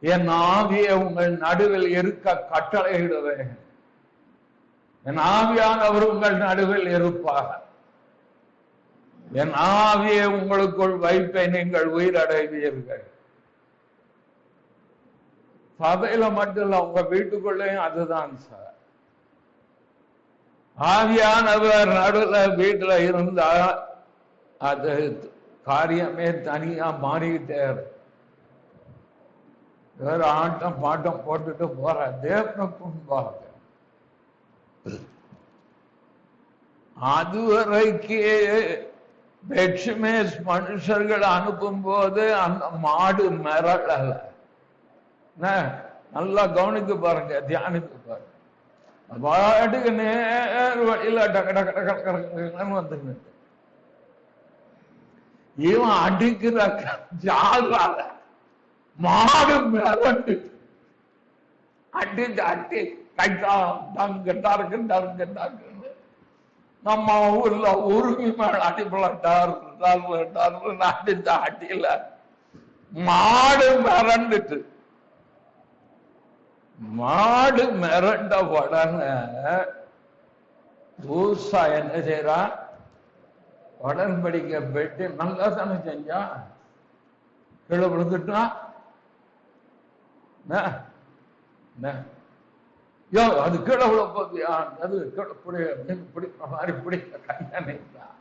S1: என் ஆவியை உங்கள் நடுவில் இருக்க கட்டளையிடுவேன். என் ஆவியானவர் உங்கள் நடுவில் இருப்பார். என் ஆவியை உங்களுக்குள் வைப்பை நீங்கள் உயிரடைவீர்கள். சபையில மட்டும் இல்ல, உங்க வீட்டுக்குள்ளேயும் அதுதான் சார். ஆவியானவர் நடுவில் வீட்டுல இருந்தா அது காரியமே தனியா மாறிக்கிட்டே வேற ஆட்டம் பாட்டம் போட்டுட்டு போற தேவனுக்கு முன்பாக அதுவரைக்கு பெட்சிமேஸ் மனுஷர்கள் அனுப்பும் போது அந்த மாடு மிரளல. நல்லா கவனித்து பாருங்க, தியானித்து பாருங்க. பாட்டுக்கு நேர் வழியில டக்கு டக்கு டக்கு டக்குன்னு வந்துருக்கு. இவன் அடிக்கிற ஜாலால மாடு மிரண்டு அடிச்சு அடி கைட்டா டங்கு டருக்கு டங்கு டங்குன்னு நம்ம ஊர்ல உருவி மேல அடிப்பலாட்டார் அடித்த அடியில மாடு மிரண்டுட்டு. மாடு மிரண்ட உடனே ஊசா என்ன செய்யறான்? உடன்படிக்கை பெட்டி நல்லா தானே செஞ்சான். கீழே விழுந்துட்டான். அது கீழே விழ போதியா? அது கீழே பிடிக்கிற மாதிரி பிடிக்க கையான்.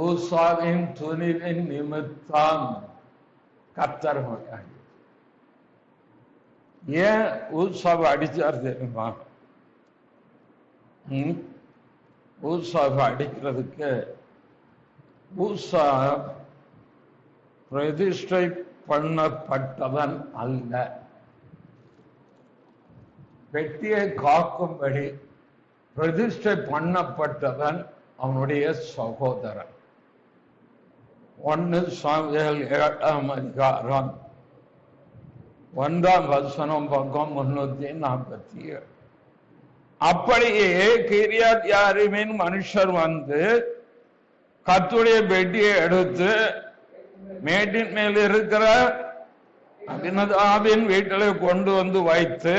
S1: ஊசாவின் துணிவின் நிமித்தம் கர்த்தர் மொழியாடி. ஏன் ஊசாவை அடிச்சார் தெரியுமா? ஊசாவை அடிக்கிறதுக்கு ஊசா பிரதிஷ்டை பண்ணப்பட்டவன் அல்ல. பெட்டியை காக்கும்படி பிரதிஷ்டை பண்ணப்பட்டவன் அவனுடைய சகோதரன். 1 சாமுவேல் 7ஆம் அதிகாரம் 1ஆம் வசனம் பக்கம் 347. அப்படியே கிரியாத் யாரீமின் மனுஷர் வந்து கர்த்தருடைய பெட்டியை எடுத்து மேட்டின் மேல் இருக்கிற அபினதாபின் வீட்டில் கொண்டு வந்து வைத்து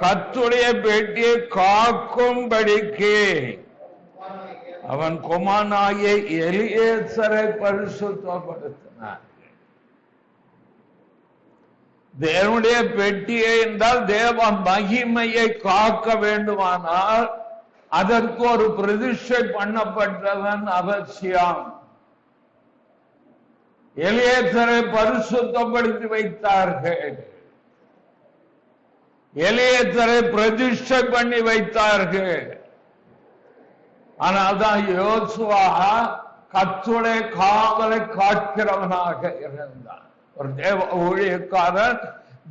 S1: கர்த்தருடைய பெட்டியை காக்கும்படிக்கு அவன் குமாரனாகிய எலியேசரை பரிசுத்தப்படுத்தினார். தேவனுடைய பெட்டியை என்றால் தேவ மகிமையை காக்க வேண்டுமானால் அதற்கு ஒரு பிரதிஷ்டை பண்ணப்பட்டவன் அவசியம். எலியேசரை பரிசுத்தப்படுத்தி வைத்தார்கள். எலியேசரை பிரதிஷ்டை பண்ணி வைத்தார்கள். ஆனால்தான் யோசுவா கர்த்தருடைய காவலை காக்கிறவனாக இருந்தான். ஒரு தேவ ஊழியக்காரன்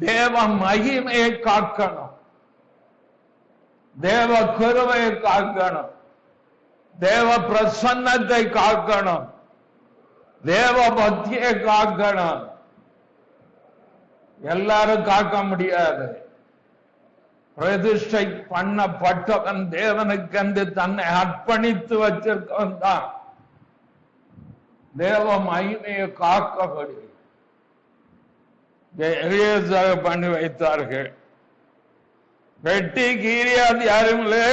S1: தேவ மகிமையை காக்கணும், தேவ கிருபையை காக்கணும், தேவ பிரசன்னத்தை காக்கணும், தேவ பக்தியை காக்கணும். எல்லாரும் காக்க முடியாது. பிரதிஷ்டை பண்ணப்பட்டவன் தேவனுக்கென்று தன்னை அர்ப்பணித்து வச்சிருக்கவன் தான் தேவ மகிமையை காக்கப்படி பண்ணி வைத்தார்கள். பெட்டி கீரியாத் யாருமில்லை,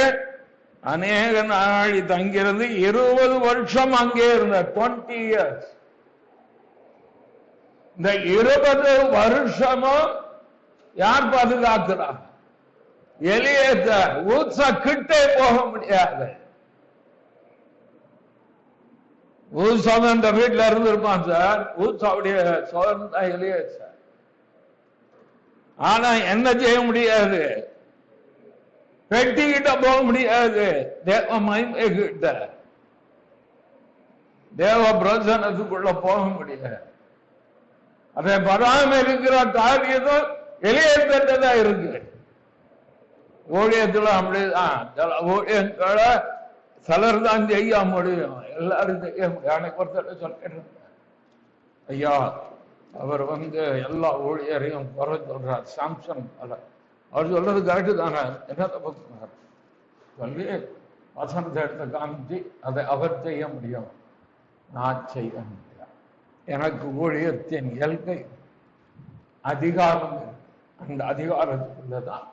S1: அநேக நாளி தங்கிறது. 20 வருஷம் அங்கே இருந்த 20 years. இந்த 20 வருஷமும் யார் பாதுகாக்கிறார்? எலியேசர். ஊசா கிட்டே போக முடியாது. ஊசா அந்த வீட்டுல இருந்திருப்பான் சார். ஊசாவுடைய சோதனை தான் எலியேசர். ஆனா என்ன செய்ய முடியாது? பெட்டி கிட்ட போக முடியாது. தேவ மகிமை கிட்ட, தேவ பிரசனத்துக்குள்ள போக முடியாது. அதை பராமரிக்கிற காரியத்தும் எலியேசர்கிட்ட தான் இருக்கு. ஊழியத்துல அப்படிதான். ஊழியங்களை சிலர் தான் செய்ய முடியும், எல்லாரும் செய்ய முடியும். எனக்கு ஒருத்தர் சொல்லிட்டு ஐயா, அவர் எல்லா ஊழியரையும் குறை சொல்றார். சாம்சன் அவர் சொல்றது கரெக்டு தானே, என்ன சொல்லி வசனத்தை எடுத்து காமிச்சு அதை அவர் செய்ய முடியும், நான் செய்ய முடியும். எனக்கு ஊழியத்தின் எல்கை அதிகாரம் இருக்கு. அந்த அதிகாரத்துக்குள்ளதான்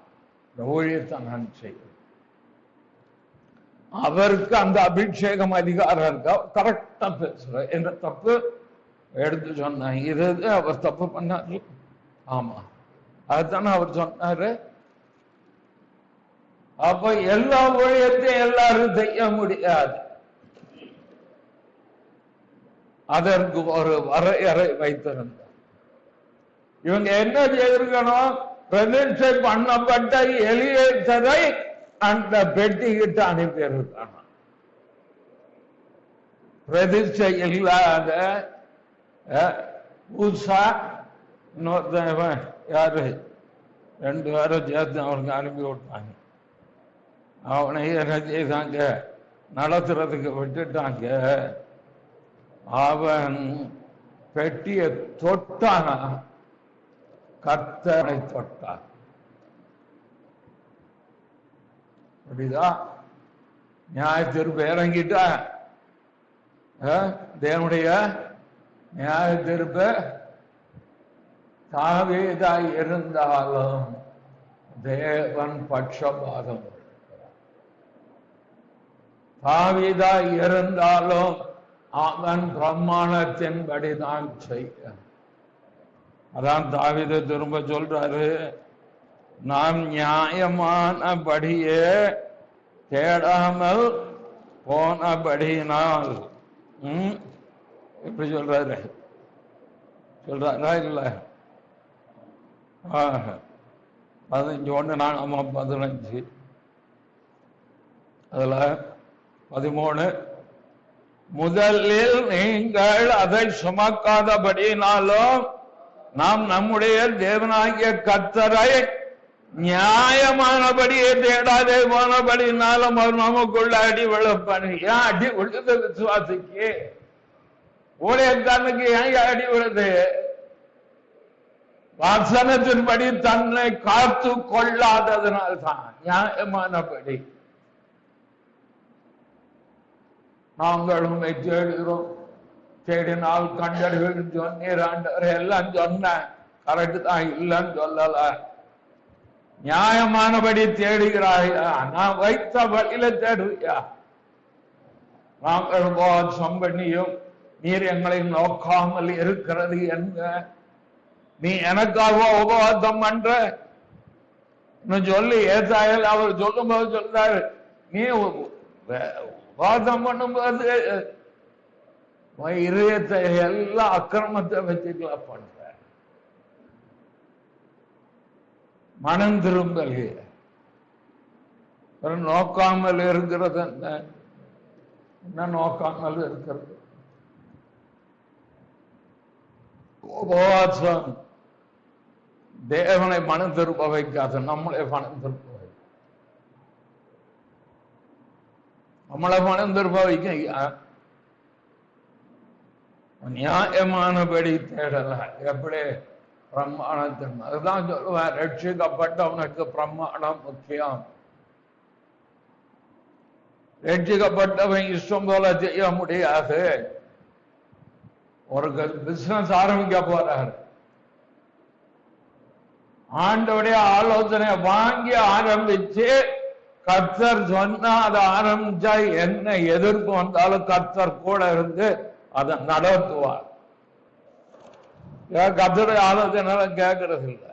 S1: இந்த ஊழியத்தை நான் செய்வேன். அவருக்கு அந்த அபிஷேகம் அதிகாரம் இருக்கா, கரெக்டா பேசுற. என்ற தப்பு எடுத்து சொன்னாங்க, இது அவர் தப்பு பண்ணாரு. ஆமா, அதுதானே அவர் சொன்னாரு. அப்ப எல்லா ஊழியத்தையும் எல்லாரும் செய்ய முடியாது. அதற்கு ஒரு வரையறை வைத்திருந்தார். இவங்க என்ன செய்திருக்கணும், பிரதிஷ்டை பண்ணப்பட்ட எலியேசரை அந்த பெட்டிக்கிட்டு அனுப்பியிருக்கணும். பிரதிஷ்டை இல்லாத ஊசா இன்னொருத்தன் யாரு 2 பேரும் சேர்த்து அவனுக்கு அனுப்பி விட்டாங்க. அவனை என்ன செய்தாங்க, நடத்துறதுக்கு விட்டுட்டாங்க. அவன் பெட்டியை தொட்டானா, கர்த்தரை தொட்டான். அப்படிதா நியாயத்தீர்ப்பு இறங்கிட்டா, தேவனுடைய நியாயத்தீர்ப்பு தாவீதாய் இருந்தாலும் தேவன் பட்சபாதம். தாவீதாய் இருந்தாலும் அவன் பிரமாணத்தின்படிதான் செய்ய. அதான் தாவீது திரும்ப சொல்றாரு, நாம் நியாயமானபடியே தேடாமல் போனபடியினால். எப்படி சொல்றாரு, சொல்றாரா இல்ல? 15:1 அதுல 13, முதலில் நீங்கள் அதை சுமக்காதபடினாலும் நாம் நம்முடைய தேவனாகிய கர்த்தரை நியாயமானபடியே தேடாதே போனபடினாலும் அவர் நமக்குள்ள அடி விழப்பாரு. ஏன் அடி விழுது? விசுவாசிக்கு, ஊழியக்காரனுக்கு ஏன் அடி விழுது? வசனத்தின்படி தன்னை காத்து கொள்ளாததனால்தான். நியாயமானபடி நாங்களும் தேடுகிறோம், தேடினால் கண்டர்கள் சொன்னீர் ஆண்டவர், எல்லாம் சொன்ன கரெக்ட் தான், இல்லைன்னு சொல்லல. நியாயமானபடி தேடுகிறாயா? நான் வைத்த வழியில தேடுறியா? நாங்கள் உபவாசம் பண்ணியும் நீர் எங்களை நோக்காமல் இருக்கிறது என்ன? நீ எனக்காக உபவாசம் பண்ற சொல்லி ஏசாயல் அவர் சொல்லும் போது சொல்றாரு, நீ உபவாசம் பண்ணும்போது இதயத்தை எல்லா அக்கிரமத்தை வச்சுக்கலாம் பண்ற. மனம் திரும்பல் நோக்காமல் இருக்கிறது என்ன நோக்காமல் இருக்கிறது? உபவாசம் தேவனை மனம் திருப்ப வைக்காது, நம்மளே மனம் திருப்ப வைக்க. நம்மளை மனம் திருப்ப வைக்க நியாயமானபடி தேடல. எப்படி? பிரமாணத்தின். அதுதான் சொல்லுவார், ரட்சிக்கப்பட்டவனுக்கு பிரமாணம் முக்கியம். ரட்சிக்கப்பட்டவன் இஷ்டம் போல செய்ய முடியாது. ஒரு பிசினஸ் ஆரம்பிக்க போறாரு, ஆண்டோடைய ஆலோசனை வாங்கி ஆரம்பிச்சு கர்த்தர் சொன்னா அதை ஆரம்பிச்சா என்ன எதிர்ப்பு வந்தாலும் கர்த்தர் கூட இருந்து அதை நடத்துவார். கர்த்தருடைய ஆலோசனை கேட்கறது இல்லை.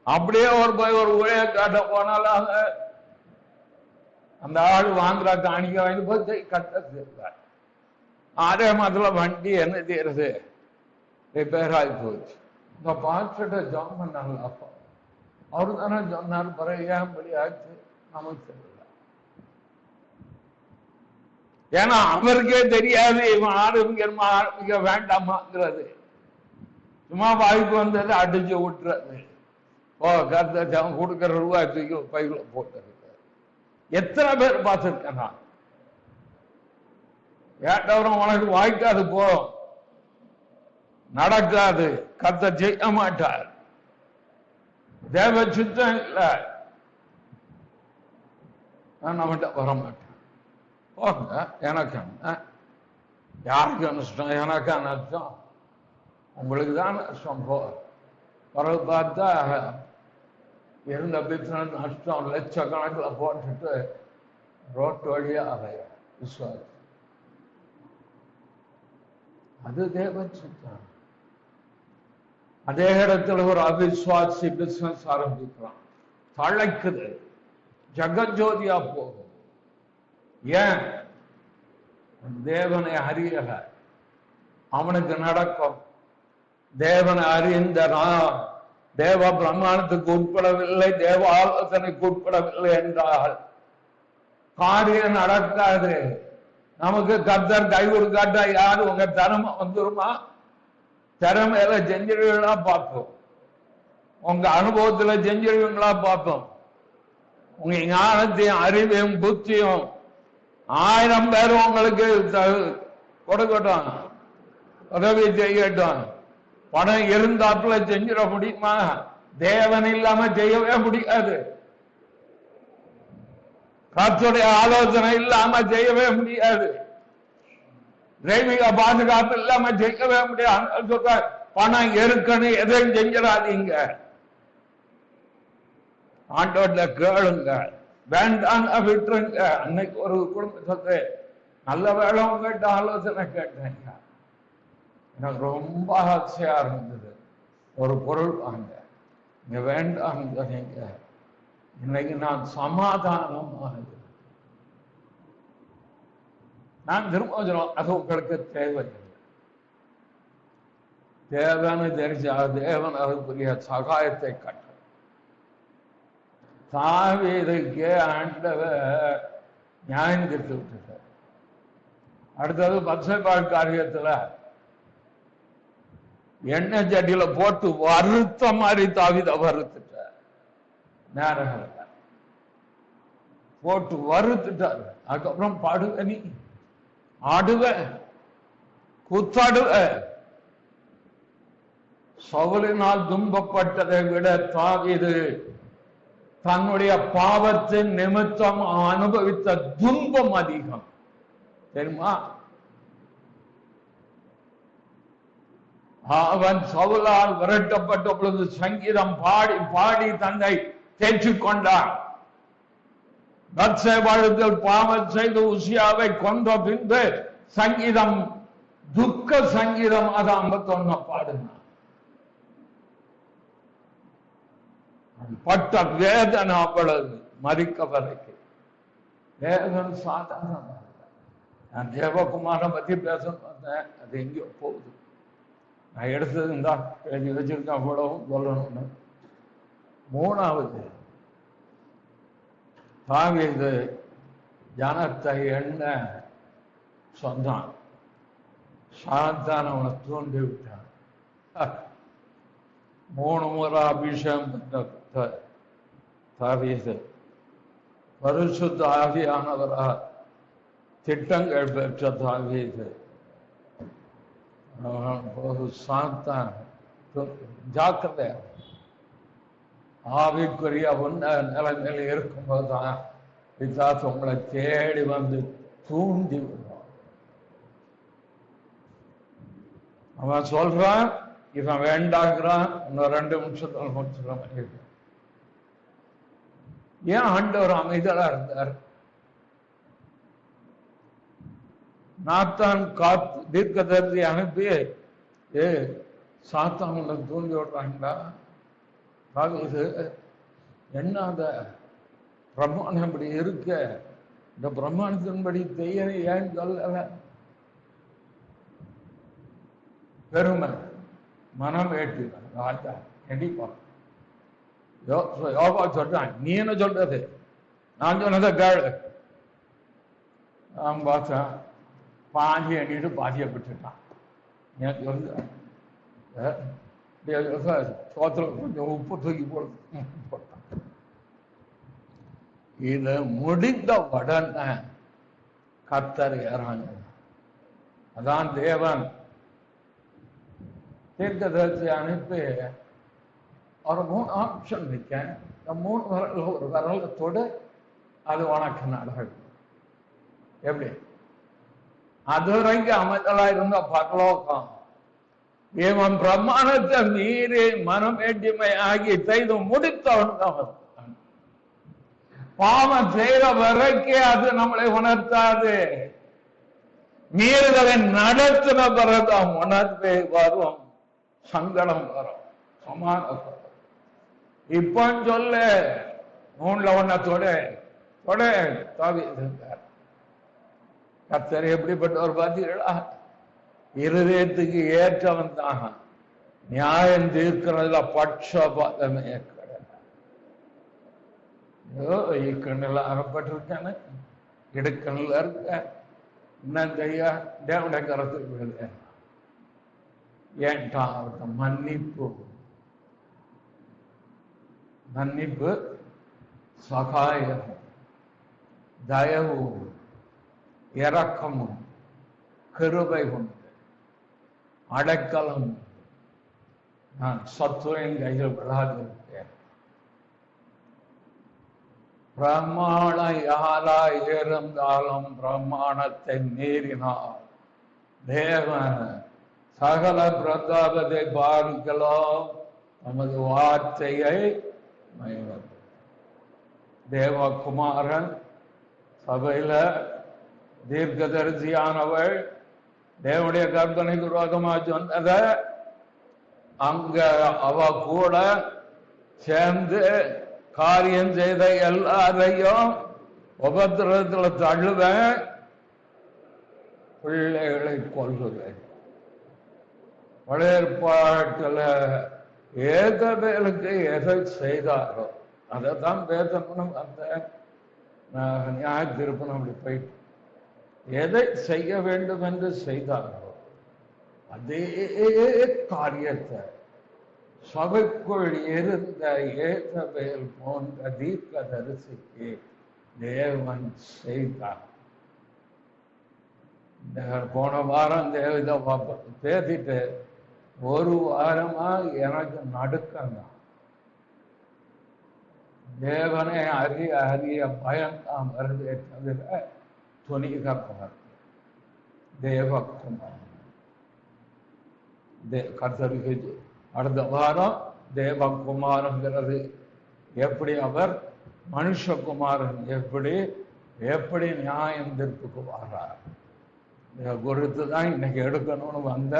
S1: அப்படியே ஒரு போய் ஒரு ஊழிய காட்ட போனாலும் அந்த ஆள் வாங்குற காணிக்க வாங்கி போய் கட்ட சேர்த்தார். 6 மாதத்துல வண்டி என்ன செய்யறது, ரிப்பேர் ஆகி போச்சு. இந்த பாஸ்டர்கிட்ட ஜாம் பண்ணாங்க. அப்போ அவரு தானே சொன்னார், பிறகு ஏன் படி ஆச்சு நமக்கு தெரியல. ஏன்னா அவருக்கே தெரியாது இவன் ஆரம்பிக்க வேண்டாமாங்கிறது. சும்மா வாய்ப்பு வந்தது அடிச்சு விட்டுறது. ஓ கருத்து அவன் கொடுக்கிற ரூபாய் தூக்கி பைக்குள்ள போட்டு. எத்தனை பேர் பார்த்துருக்கேன் நான். ஏட்டவரும் உனக்கு வாய்க்காது, போ, நடக்காது, கர்த்தர் செய்ய மாட்டார். தேவ சித்தம் இல்ல. நான் அவன்கிட்ட வர மாட்டேன். போங்க, எனக்கு என்ன, யாருக்கு நஷ்டம், எனக்கு நஷ்டம், உங்களுக்கு தான் நஷ்டம். பிறகு பார்த்தா இருந்த பிசினஸ் நஷ்டம் லட்சக்கணக்கில் போட்டுட்டு ரோட்டு வழியா அலைய விசுவாசம். அது தேவன் சித்தம். அதே இடத்துல ஒரு அவிசுவாசி பிசினஸ் ஆரம்பிக்கிறான், தழைக்குது, ஜகஜோதியா போகும். ஏன்? தேவனை அறியல, அவனுக்கு நடக்கும். தேவனை அறிந்தனா தேவ பிரமாணத்துக்கு உட்படவில்லை, தேவ ஆலோசனைக்கு உட்படவில்லை என்றால் காரியம் நடக்காது. நமக்கு கர்த்தர் கை கொடுக்காட்டா யாரு உங்க திறமை வந்துருமா? திறமையில செஞ்சிருவீங்களா பார்ப்போம், உங்க அனுபவத்துல செஞ்சிருவீங்களா பார்ப்போம். உங்க ஞானத்தையும் அறிவையும் புத்தியும் 1000 பேர் உங்களுக்கு கொடுக்கட்டும், உதவி செய்யட்டும், பணம் இருந்தாப்புல செஞ்சிட முடியுமா? தேவன் இல்லாம செய்யவே முடியாது. கர்த்தருடைய ஆலோசனை இல்லாம செய்யவே முடியாது. தெய்வீக பாதுகாப்பு இல்லாம செய்யவே முடியாது. சொல்ற பணம் இருக்கணும், எதையும் செஞ்சிடாதீங்க. ஆண்டோட கேளுங்க, வேண்டாம் விட்டுருங்க. அன்னைக்கு ஒரு குடும்பத்தை நல்ல வேலை உங்ககிட்ட ஆலோசனை கேட்டேங்க, எனக்கு ரொம்ப ஆசையா இருந்தது, ஒரு பொருள் வாங்க, நீங்க வேண்டாம் சொன்னீங்க. இன்னைக்கு நான் சமாதானமாக நான் திரும்ப அது உங்களுக்கு தேவையில்லை. தேவனை தெரிஞ்சா தேவன் அதுக்குரிய சகாயத்தை கட்ட. தாவீதுக்கே ஆண்டவர் நியாயம் தீர்த்து விட்டுட்டார். அடுத்தது பத்சேபாள் காரியத்துல எண்ணெய் சட்டியில போட்டு வருத்த மாதிரி தாவீதை வருத்துட்டார். நேரம் போட்டு வருத்துட்டார். அதுக்கப்புறம் பாடுவ, நீ ஆடுவ, குத்தாடுவ. சவுலினால் துன்பப்பட்டதை விட தாவீது தன்னுடைய பாவத்தின் நிமித்தம் அனுபவித்த துன்பம் அதிகம் தெரியுமா? அவன் சவுலால் விரட்டப்பட்ட பொழுது சங்கீதம் பாடி பாடி தன்னை தேற்றிக் கொண்டான். பத்சேபாள் பாவம் செய்து உசியாவை கொன்ற பின்பு சங்கீதம், துக்க சங்கீதம், அது 51 பாடினான். பட்ட வேதனை அவ்வளவு, மறிக்க வரைக்கும் வேதனை சாதாரண. நான் தேவகுமாரை பத்தி பேச பார்த்தேன், அது எங்கேயோ போகுது. நான் எடுத்தது இருந்தா எழுதி வச்சிருக்கேன், அவ்வளவும் சொல்லணும்னு. 3வது, தாவீது ஜனத்தை எண்ண சொன்னான், சாத்தான் அவனை தூண்டி விட்டான். 3 முறை அபிஷேகம் பெற்ற தாவீது பரிசுத்த ஆவியானவரால் திட்டங்கள் பெற்ற தாவீது சாத்தான் ஜாக்கிரதை. ஆவிக்குரிய நிலைமையில் இருக்கும்போதுதான் பிசாசு உங்களை தேடி வந்து தூண்டி விடுவான். அவன் சொல்றான், இவன் வேண்டாங்கிறான், இன்னும் 2 நிமிஷத்துல முடிச்சுக்கலாம். ஏன் ஆண்டவர் அமைதியா இருந்தார்? நாத்தான் தீர்க்கதரிசி அனுப்பி, சாத்தான் உன்னை தூண்டி விடுறாங்களா? இது என்ன பிரமாணம் இப்படி இருக்க, இந்த பிரமாணத்தின்படி செய்ய ஏன் சொல்லல? பெருமை, மனம் ஏற்றி ராஜா கண்டிப்பான். யோகா சொல்றான், நீ என்ன சொல்றது, நான் சொன்னதை கேளு. நான் பார்த்தா பாதி அடிட்டு பாதியை விட்டுட்டான். எனக்கு வந்து சோத்துல கொஞ்சம் உப்பு தூக்கி போட்டான். இது முடிந்த உடனே கர்த்தர் ஏறாங்க. அதான் தேவன் தீர்க்கதரிசி அனுப்பி ஒரு 3 ஆப்ஷன் வைக்க, 3 விரல் ஒரு விரலத்தோடு அது உனக்கு நடக்கும். எப்படி அதுவரைக்கும் அமைதலா இருந்த பரலோகம் இவன் பிரமாணத்தை மீறி மனமேட்டிமை ஆகி செய்து முடித்தவன் தான். பாவம் செய்த வரைக்கும் அது நம்மளை உணர்த்தாது. மீறுதலை நடத்தின பிறகுதான் உணர்வே வரும், சங்கடம் வரும், சமாதானம். இப்ப சொல்ல நூன்ல ஒன்னத்தோட தாவி இருந்தார். கர்த்தர் எப்படிப்பட்டவர் பார்த்தீர்களா? இருதயத்துக்கு ஏற்றவன் தான். நியாயம் தீர்க்கிறதுல பட்சபாதமே கிடையாது. இக்கண்ணில் அகப்பட்டிருக்கானு, இடுக்கண்ணில் இருக்க இன்னும் தையா தேவனுடைய கருத்துக்கு விழுத. ஏன்டா அவருக்கு மன்னிப்பு, சகாயம், தயவும், இரக்கமும், கிருபை உண்டு, அடைக்கலம். நான் சத்துரின் கையில் விழாதிருக்கேன். பிரமாணம் யாராய் இருந்தாலும் பிரமாணத்தை மீறினார் தேவன் சகல பிரதாபத்தை பார்க்கலாம் நமது வார்த்தையை தேவகுமாரன் சபையில தீர்க்கதரிசியானவள் தேவனுடைய கற்பனைக்கு விரோதமா சொன்னத அங்க அவ கூட சேர்ந்து காரியம் செய்த எல்லாரையும் உபத்திரத்துல தள்ளுவேன், பிள்ளைகளை கொல்லுவேன். பழைய ஏற்பாட்டுல ஏகபேலுக்கு எதை செய்தாரோ அதைத்தான் பேசணும். அந்த நியாய திருப்பணம் அப்படி போயிட்டு எதை செய்ய வேண்டும் என்று செய்தாரோ அதே காரியத்தை சபைக்குள் இருந்த ஏகபேல் போன்ற தீர்க்கதரிசிக்கு தேவன் செய்தார். போன வாரம் தேவதை பேசிட்டு ஒரு வாரமா எனக்கு நடுக்கங்க. தேவனை அறிய அறிய பயம்தான் வருதே தவிர துணிகப்பவர் தேவகுமார். கர்த்தருக்கு அடுத்த வாரம் தேவகுமாரங்கிறது எப்படி அவர் மனுஷகுமாரன் எப்படி நியாயம் தீர்ப்புக்கு வர்றார் குறித்து தான் இன்னைக்கு எடுக்கணும்னு வந்த.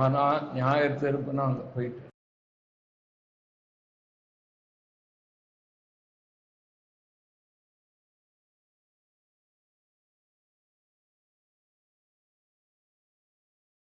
S1: ஆனா நியாய தீர்ப்பு நான் அங்க போயிட்டு